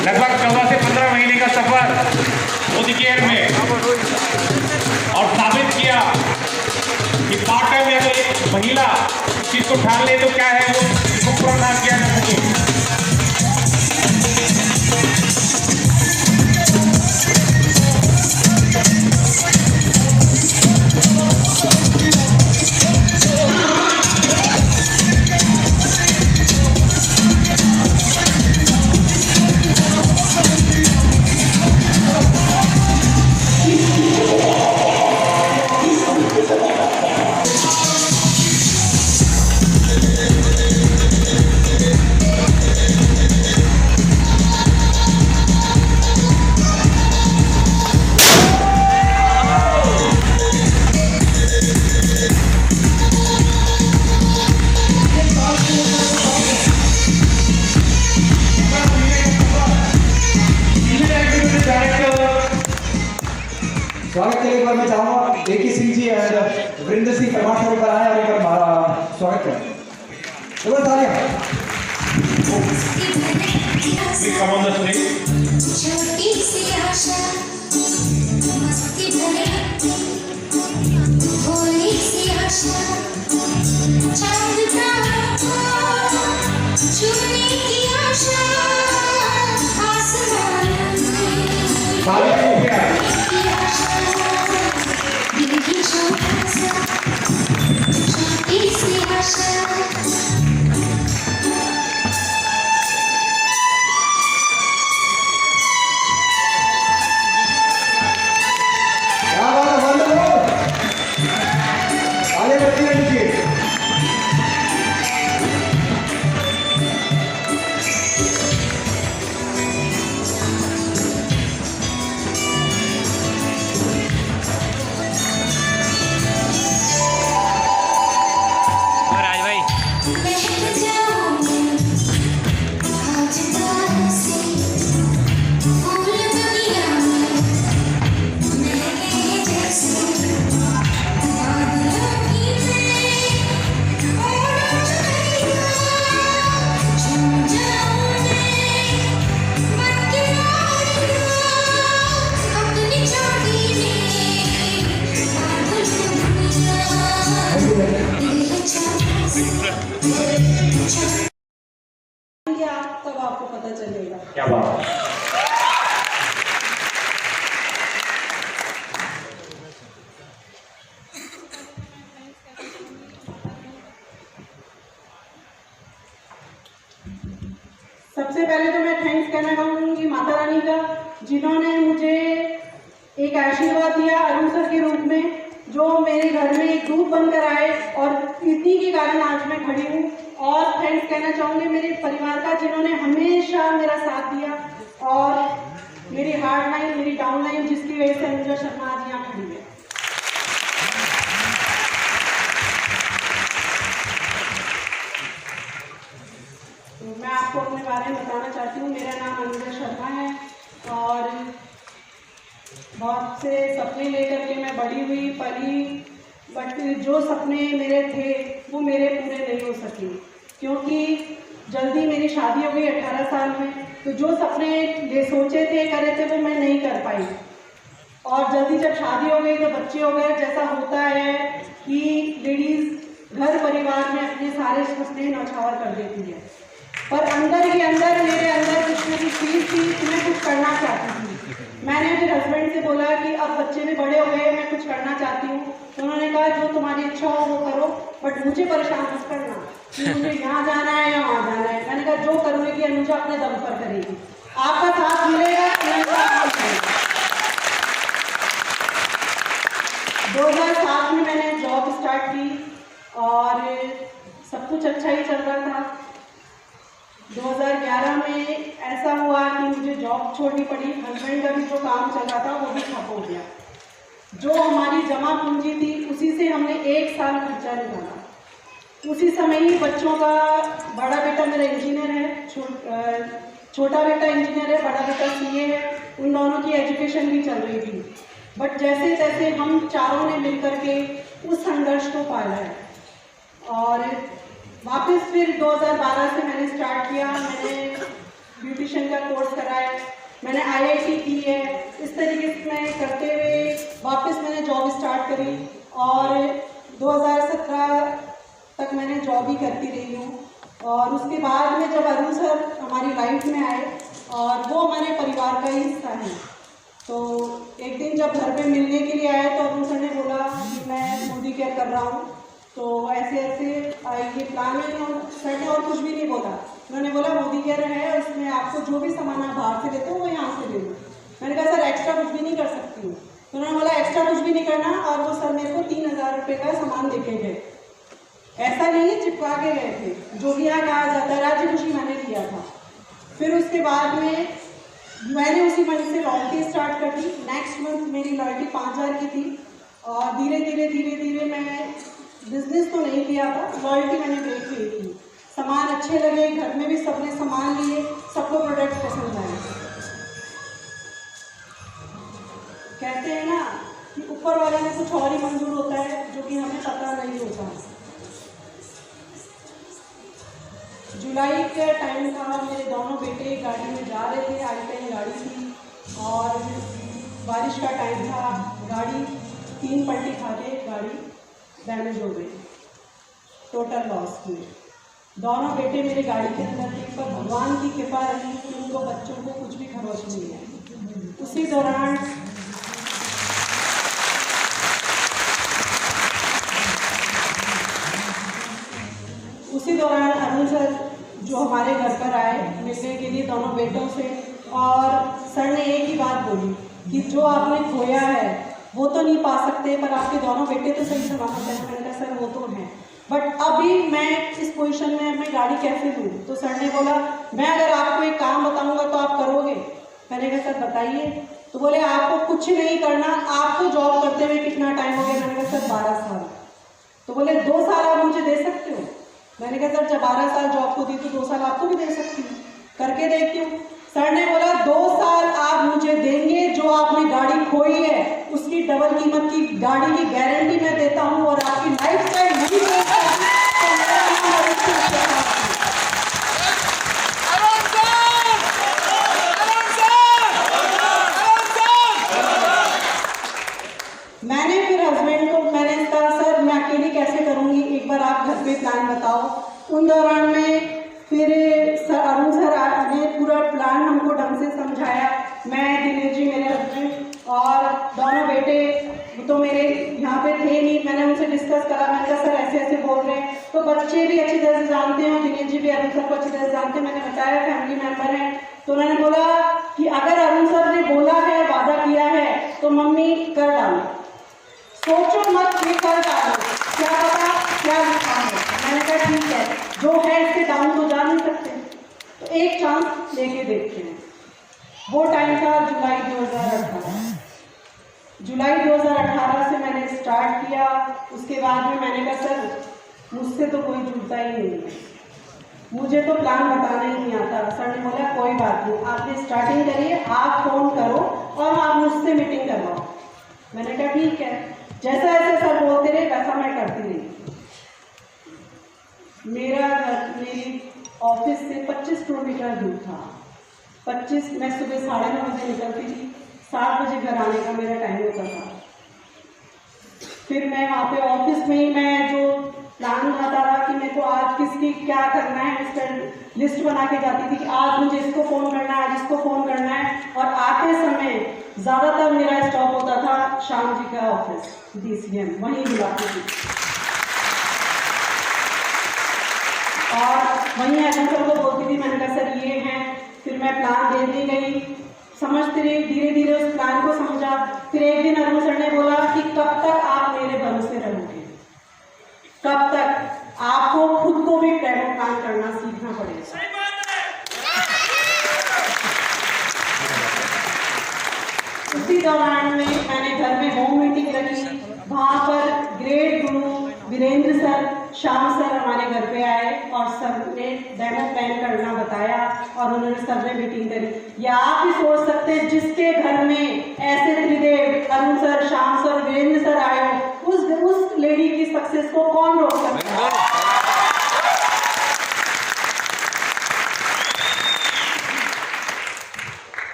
लगभग 14 से 15 महीने का सफर मोदी केयर में, और साबित किया कि पार्ट टाइम में अगर एक महिला इस चीज को ठान ले तो क्या है वो इसको पूरा किया जा सके। स्वागत के लिए एक बार मैं चाहूँगा देखी सिंह जी और वरिंदर सिंह परमार साहब पर आए और एक बार हमारा स्वागत करें। एक बार तालियां। छोटी सी आशा मस्ती भरे भोली सी आशा चांद तारा छूने की आशा आसमान में तब आपको पता चलेगा। क्या बात है। सबसे पहले तो मैं थैंक्स कहना चाहूँगी माता रानी का, जिन्होंने मुझे एक आशीर्वाद दिया अरुण सर के रूप में, जो मेरे घर में एक दूत बनकर आए और इतनी के कारण आज मैं खड़ी हूँ। और थैंक्स कहना चाहूँगी मेरे परिवार का, जिन्होंने हमेशा मेरा साथ दिया, और मेरी हार्ड लाइन, मेरी डाउन लाइन, जिसकी वजह से अनुजा शर्मा आज यहाँ खड़ी है। तो मैं आपको अपने बारे में बताना चाहती हूँ। मेरा नाम अनुजा शर्मा है और बहुत से सपने लेकर के मैं बड़ी हुई पली, बट जो सपने मेरे थे वो मेरे पूरे नहीं हो सके, क्योंकि जल्दी मेरी शादी हो गई 18 साल में। तो जो सपने ये सोचे थे, करे थे, वो मैं नहीं कर पाई। और जल्दी जब शादी हो गई तो बच्चे हो गए। जैसा होता है कि लेडीज़ घर परिवार में अपने सारे सपने न्यौछावर कर देती है, पर अंदर ही अंदर मेरे अंदर कुछ ना कुछ चीज़ थी कि मैं कुछ करना चाहती थी। मैंने फिर हस्बैंड से बोला कि अब बच्चे भी बड़े हो गए, मैं कुछ करना चाहती हूँ। तो उन्होंने कहा जो तुम्हारी इच्छा हो वो करो, बट मुझे परेशान मत करना कि मुझे यहाँ जाना है या वहाँ जाना है। मैंने कहा जो करूँगी कि अनुजा अपने दम पर करेगी, आपका साथ मिलेगा। 2007 में मैंने जॉब स्टार्ट की और सब कुछ अच्छा ही चल रहा था। 2011 में ऐसा हुआ कि मुझे जॉब छोड़नी पड़ी। हस्बैंड का भी जो काम चल रहा था वो भी ठप हो गया। जो हमारी जमा पूंजी थी उसी से हमने 1 साल खर्चा निकाला। उसी समय ही बच्चों का, बड़ा बेटा मेरा इंजीनियर है, छोटा बेटा इंजीनियर है, बड़ा बेटा सीए है। उन दोनों की एजुकेशन भी चल रही थी, बट जैसे तैसे हम चारों ने मिलकर के उस संघर्ष को पाला है। और वापस फिर 2012 से मैंने स्टार्ट किया। मैंने ब्यूटिशियन का कोर्स कराया, मैंने IIT की है। इस तरीके से मैं करते हुए वापस मैंने जॉब स्टार्ट करी और 2017 तक मैंने जॉब ही करती रही हूँ। और उसके बाद में जब अरुण सर हमारी लाइफ में आए और वो हमारे परिवार का ही हिस्सा है, तो एक दिन जब घर पे मिलने के लिए आए तो अरुण सर ने बोला कि मैं मोदी केयर कर रहा हूँ, तो ऐसे ऐसे ये प्लान है। सर ने और कुछ भी नहीं बोला, उन्होंने बोला मोदी केयर है, उसमें आपको जो भी सामान आप बाहर से लेते हो वो यहाँ से ले लो। मैंने कहा सर एक्स्ट्रा कुछ भी नहीं कर सकती हूँ, तो उन्होंने बोला एक्स्ट्रा कुछ भी नहीं करना। और वो सर मेरे को 3000 रुपये का सामान लेके गए। ऐसा नहीं चिपका के गए थे, जो भी यहाँ कहा जाता है राज्य खुशी मैंने किया था। फिर उसके बाद में मैंने उसी मनी से लॉयल्टी स्टार्ट कर दी। नेक्स्ट मंथ मेरी लॉयल्टी 5000 की थी और धीरे धीरे मैं बिजनेस तो नहीं किया था, लॉयल्टी मैंने ब्रेक की थी। सामान अच्छे लगे, घर में भी सबने सामान लिए, सबको प्रोडक्ट पसंद आए। कहते हैं ना कि ऊपर वाले में कुछ और ही मंजूर होता है जो कि हमें पता नहीं होता। जुलाई के टाइम था, मेरे दोनों बेटे गाड़ी में जा रहे थे, I-10 गाड़ी थी और बारिश का टाइम था। गाड़ी 3 पलटी खा के गाड़ी डैमेज हो गई, टोटल लॉस हुए। दोनों बेटे मेरे गाड़ी के अंदर थे, पर भगवान की कृपा रही कि उनको बच्चों को कुछ भी खरोच नहीं है। उसी दौरान अरुण सर जो हमारे घर पर आए मिलने के लिए दोनों बेटों से, और सर ने एक ही बात बोली कि जो आपने खोया है वो तो नहीं पा सकते, पर आपके दोनों बेटे तो सही सलामत हैं। मैंने कहा सर वो तो हैं, बट अभी मैं इस पोजीशन में मैं गाड़ी कैसे लूँ? तो सर ने बोला मैं अगर आपको एक काम बताऊंगा तो आप करोगे? मैंने कहा सर बताइए। तो बोले आपको कुछ नहीं करना, आपको जॉब करते हुए कितना टाइम हो गया? मैंने कहा सर 12 साल। तो बोले 2 साल आप मुझे दे सकते हो? मैंने कहा सर जब 12 साल जॉब को दी तो 2 साल आपको भी दे सकती हूँ, करके देखती हूँ। सर ने बोला 2 साल आप मुझे देंगे, जो आपने गाड़ी खोई है उसकी डबल कीमत की गाड़ी की गारंटी मैं देता हूँ और आपकी लाइफ टाइम नहीं मैंने फिर हस्बैंड को मैंने कहा सर मैं अकेली कैसे करूँगी, एक बार आप घर पे प्लान बताओ। उन दौरान में फिर अरुण सर ने पूरा प्लान हमको ढंग से समझाया। मैं, दिनेश जी मेरे हस्बैंड और दोनों बेटे तो मेरे यहाँ पे थे नहीं, मैंने उनसे डिस्कस करा। मैंने कहा सर ऐसे ऐसे बोल रहे हैं, तो बच्चे भी अच्छी तरह से जानते हैं, दिनेश जी भी अरुण सर को अच्छी तरह से जानते हैं। मैंने बताया फैमिली मेम्बर हैं, तो उन्होंने बोला कि अगर अरुण सर ने बोला है, वादा किया है, तो मम्मी कर डालो, सोचो मत, ये कर डालो, क्या पता क्या लिखा है। मैंने कहा ठीक है, जो है इससे डाउन तो जा नहीं सकते, तो एक चांस लेके देखते हैं। वो टाइम था जुलाई 2018। जुलाई 2018 से मैंने स्टार्ट किया। उसके बाद में मैंने कहा सर मुझसे तो कोई जुड़ता ही नहीं है, मुझे तो प्लान बताना ही नहीं आता। सर ने बोला कोई बात नहीं, आपने स्टार्टिंग करिए, आप फ़ोन करो और आप मुझसे मीटिंग करवाओ। मैंने कहा ठीक है, जैसा ऐसे सर बोलते रहे वैसा मैं करती रही। मेरा घर मेरी ऑफिस से 25 किलोमीटर दूर था। 25 मैं सुबह 9:30 बजे निकलती थी, 7 बजे घर आने का मेरा टाइम होता था। फिर मैं वहाँ पे ऑफिस में ही मैं जो प्लान आता रहा कि मेरे को आज किसकी क्या करना है, उसका लिस्ट बना के जाती थी कि आज मुझे इसको फ़ोन करना है, आज इसको फ़ोन करना है। और आते समय ज़्यादातर मेरा स्टॉप होता था श्याम जी का ऑफिस, DCM, वहीं बुलाती थी और वहीं अरुण सर को बोलती थी। मैंने कहा सर ये हैं, फिर मैं प्लान देती गई, समझती रही, धीरे धीरे उस प्लान को समझा। फिर एक दिन अरुण सर ने बोला कि कब तक आप मेरे भरोसे रहोगे, कब तक आपको खुद को भी प्लान करना सीखना पड़ेगा। उसी दौरान में मैंने घर में होम मीटिंग रखी, वहाँ पर ग्रेट गुरु वीरेंद्र सर, शाम सर हमारे घर पे आए और सर ने डेमो प्लान करना बताया और उन्होंने सब ने मीटिंग करी। या आप भी सोच सकते हैं जिसके घर में ऐसे त्रिदेव अरुण सर, शाम सर, वीरेंद्र सर आए हो, उस लेडी की सक्सेस को कौन रोक सकता है।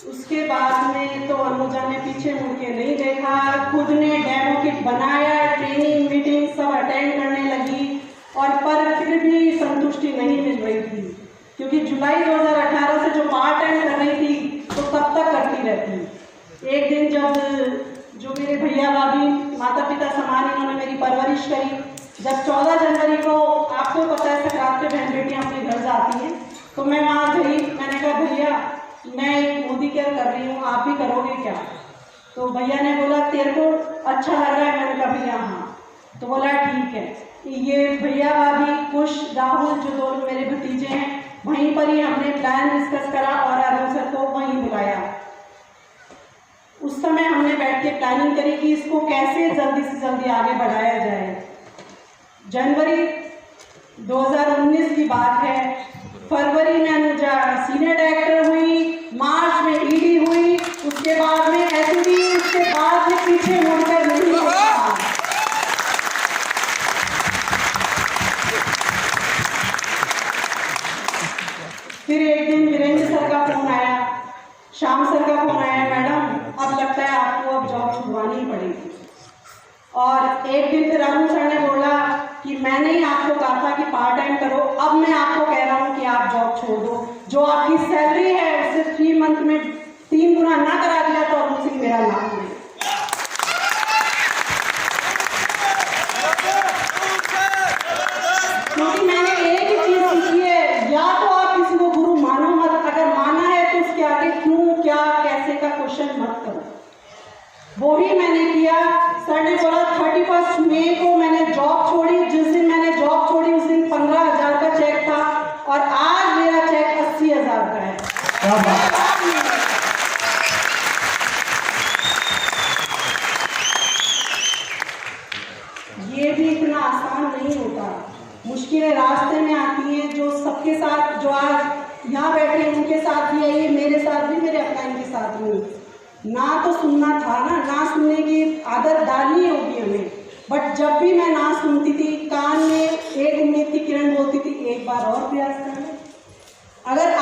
उसके बाद में तो अनुजा ने पीछे मुड़ के नहीं देखा, खुद ने डेमो किट बनाया, ट्रेनिंग मीटिंग सब अटेंड करने लगी और पर फिर भी संतुष्टि नहीं मिल रही थी, क्योंकि जुलाई 2018 से जो पार्ट टाइम कर रही थी तो तब तक करती रहती। एक दिन जब जो मेरे भैया भाभी माता पिता समान इन्होंने मेरी परवरिश करी, जब 14 जनवरी को आपको पता है संक्रांत पे बहन बेटियाँ अपने घर जाती हैं, तो मैं वहाँ गई। मैंने कहा भैया मैं एक मोदी केयर कर रही हूँ, आप भी करोगे क्या? तो भैया ने बोला तेरे को अच्छा लग रहा है? मैंने कहा भैया हाँ। तो बोला ठीक है। ये भैया भाभी कुश राहुल जो दोनों मेरे भतीजे हैं, वहीं पर ही हमने प्लान डिस्कस करा और अरुण सर को वहीं बुलाया। उस समय हमने बैठ के प्लानिंग करी कि इसको कैसे जल्दी से जल्दी आगे बढ़ाया जाए। जनवरी 2019 की बात है, फरवरी में अनुजा सीनियर डायरेक्टर हुई, मार्च में ईडी हुई, उसके बाद में एसडी, उसके बाद में पीछे मुड़कर नहीं देखा। फिर एक दिन वीरेंद्र सर का फोन आया, शाम सर का फोन आया, मैडम अब लगता है आपको अब जॉब छुड़वानी ही पड़ेगी। और एक दिन फिर अरुण सर ने बोला कि मैंने ही आपको कहा था कि पार्ट टाइम करो, अब मैं आपको कह रहा हूँ कि आप जॉब छोड़ दो। जो आपकी सैलरी है उसे 3 मंथ में 3 गुना ना करा दिया तो अरुण सिंह मेरा नाम है। क्योंकि मैंने एक ही चीज सीखी है, या तो आप किसी को गुरु मानो मत, अगर माना है तो उसके आगे क्यों क्या कैसे का क्वेश्चन मत करो। वो ही मैंने किया। सर ने बोला 31 मई को मैंने जॉब छोड़ी। जिस दिन मैंने जॉब छोड़ी उस दिन 15,000 का चेक था और आज मेरा चेक 80,000 का है। ये भी इतना आसान नहीं होता, मुश्किलें रास्ते में आती हैं। जो सबके साथ, जो आज यहाँ बैठे हैं उनके साथ भी आई, मेरे साथ भी, मेरे अपना के साथ भी। ना तो सुनना था ना सुनने की आदत डालनी होगी हमें, बट जब भी मैं ना सुनती थी, कान में एक उम्मीद की किरण बोलती थी एक बार और प्रयास कर ले। अगर